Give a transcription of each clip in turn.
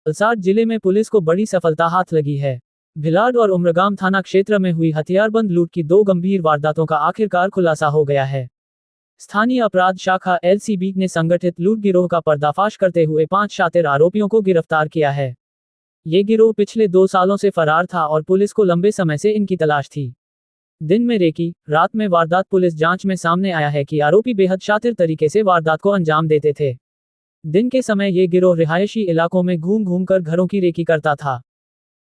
वलसाड जिले में पुलिस को बड़ी सफलता हाथ लगी है। भिलाड और उमरगाम थाना क्षेत्र में हुई हथियारबंद लूट की 2 गंभीर वारदातों का आखिरकार खुलासा हो गया है। स्थानीय अपराध शाखा एलसीबी ने संगठित लूट गिरोह का पर्दाफाश करते हुए 5 शातिर आरोपियों को गिरफ्तार किया है। ये गिरोह पिछले 2 सालों से फरार था और पुलिस को लंबे समय से इनकी तलाश थी। दिन में रेकी, रात में वारदात। पुलिस जांच में सामने आया है कि आरोपी बेहद शातिर तरीके से वारदात को अंजाम देते थे। दिन के समय ये गिरोह रिहायशी इलाकों में घूम घूम कर घरों की रेकी करता था।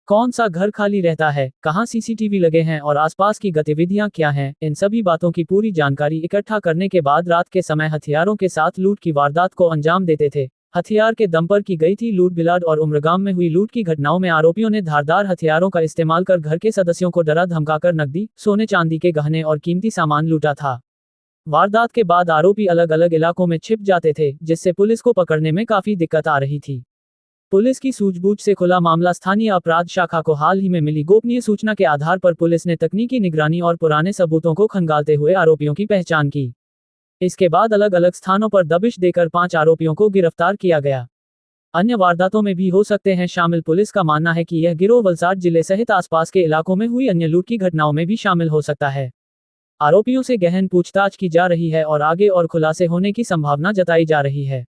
कौन सा घर खाली रहता है, कहां सीसीटीवी लगे हैं और आसपास की गतिविधियां क्या हैं, इन सभी बातों की पूरी जानकारी इकट्ठा करने के बाद रात के समय हथियारों के साथ लूट की वारदात को अंजाम देते थे। हथियार के दम पर की गई थी लूट। भिलाड और उमरगाम में हुई लूट की घटनाओं में आरोपियों ने धारदार हथियारों का इस्तेमाल कर घर के सदस्यों को डरा धमकाकर नकदी, सोने चांदी के गहने और कीमती सामान लूटा था। वारदात के बाद आरोपी अलग अलग इलाकों में छिप जाते थे, जिससे पुलिस को पकड़ने में काफी दिक्कत आ रही थी। पुलिस की सूझबूझ से खुला मामला स्थानीय अपराध शाखा को हाल ही में मिली गोपनीय सूचना के आधार पर पुलिस ने तकनीकी निगरानी और पुराने सबूतों को खंगालते हुए आरोपियों की पहचान की। इसके बाद अलग अलग स्थानों पर दबिश देकर 5 आरोपियों को गिरफ्तार किया गया। अन्य वारदातों में भी हो सकते हैं शामिल। पुलिस का मानना है कि यह गिरोह वलसाड जिले सहित आसपास के इलाकों में हुई अन्य लूट की घटनाओं में भी शामिल हो सकता है। आरोपियों से गहन पूछताछ की जा रही है और आगे और खुलासे होने की संभावना जताई जा रही है।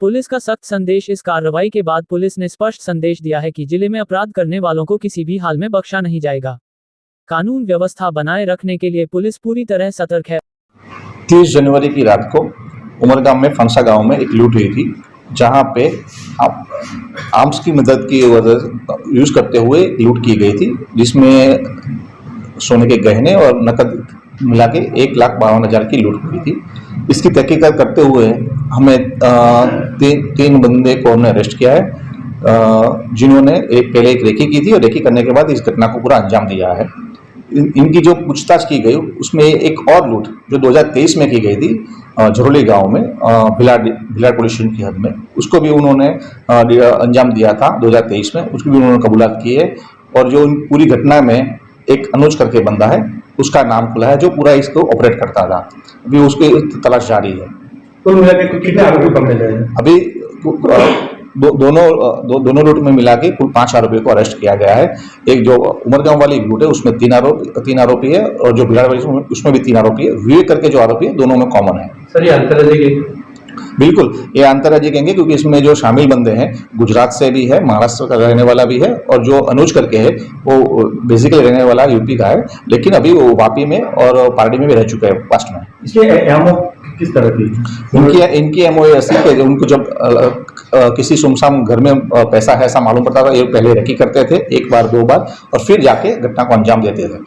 पुलिस का सख्त संदेश। इस कार्रवाई के बाद पुलिस ने स्पष्ट संदेश दिया है कि जिले में अपराध करने वालों को किसी भी हाल में बख्शा नहीं जाएगा। कानून व्यवस्था बनाए रखने के लिए पुलिस पूरी तरह सतर्क है। 30 जनवरी की रात को उमरगाम में फंसा गांव में एक लूट हुई थी, जहां पे आर्म्स की मदद की वजह यूज करते हुए लूट की गई थी, जिसमें सोने के गहने और नकद मिला के 1,52,000 की लूट हुई थी। इसकी तहकीकात करते हुए हमें 3 बंदे को हमने अरेस्ट किया है, जिन्होंने पहले एक रेकी की थी और रेकी करने के बाद इस घटना को पूरा अंजाम दिया है। इनकी जो पूछताछ की गई उसमें एक और लूट जो 2023 में की गई थी झरोली गांव में, भिलाड पुलिस स्टेशन की हद में, उसको भी उन्होंने अंजाम दिया था 2023 में। उसकी भी उन्होंने कबूलात की है और जो पूरी घटना में एक अनुज करके बंदा है, उसका नाम खुला है जो पूरा इसको ऑपरेट करता था। अभी उसकी तलाश जारी है। कुल मिलाकर कितने आरोपी पकड़े गए? अभी दोनों लूट में मिला के कुल 5 आरोपियों को अरेस्ट किया गया है। एक जो उमरगांव वाली लूट है उसमें 3 आरोपी है और जो भिलाड़ वाली उसमें भी 3 आरोपी है। विवेक करके जो आरोपी है दोनों में कॉमन है। सर, ये अंतर्राज्यीय? बिल्कुल, ये अंतर्राज्यीय कहेंगे क्योंकि इसमें जो शामिल बंदे हैं गुजरात से भी है, महाराष्ट्र का रहने वाला भी है और जो अनुज करके है वो बेसिकली रहने वाला यूपी का है, लेकिन अभी वो वापी में और पार्टी में भी रह चुका है पास्ट में। इसके एमओ किस तरह की? इनकी एमओ ऐसी है, उनको जब किसी सुमसाम घर में पैसा है ऐसा मालूम पड़ता था, ये पहले रेकी करते थे 1 बार 2 बार और फिर जाके घटना को अंजाम देते थे।